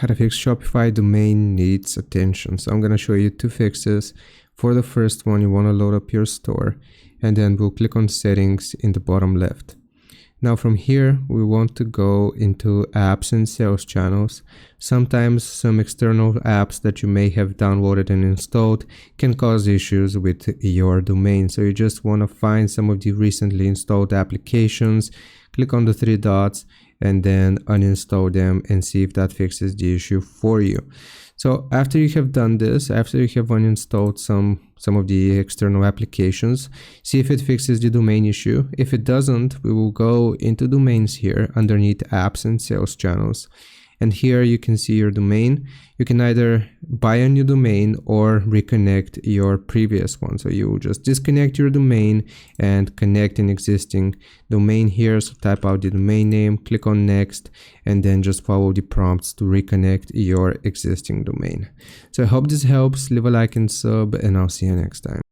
how to fix Shopify domain needs attention. So I'm going to show you two fixes. For the first one, you want to load up your store, and then we'll click on settings in the bottom left. Now from here, we want to go into apps and sales channels. Sometimes some external apps that you may have downloaded and installed can cause issues with your domain. So you just want to find some of the recently installed applications, click on the three dots, and then uninstall them and see if that fixes the issue for you. So after you have done this, after you have uninstalled some of the external applications, see if it fixes the domain issue. If it doesn't, we will go into domains here underneath apps and sales channels. And here you can see your domain. You can either buy a new domain or reconnect your previous one. So you will just disconnect your domain and connect an existing domain here. So type out the domain name, click on next, and then just follow the prompts to reconnect your existing domain. So I hope this helps. Leave a like and sub, and I'll see you next time.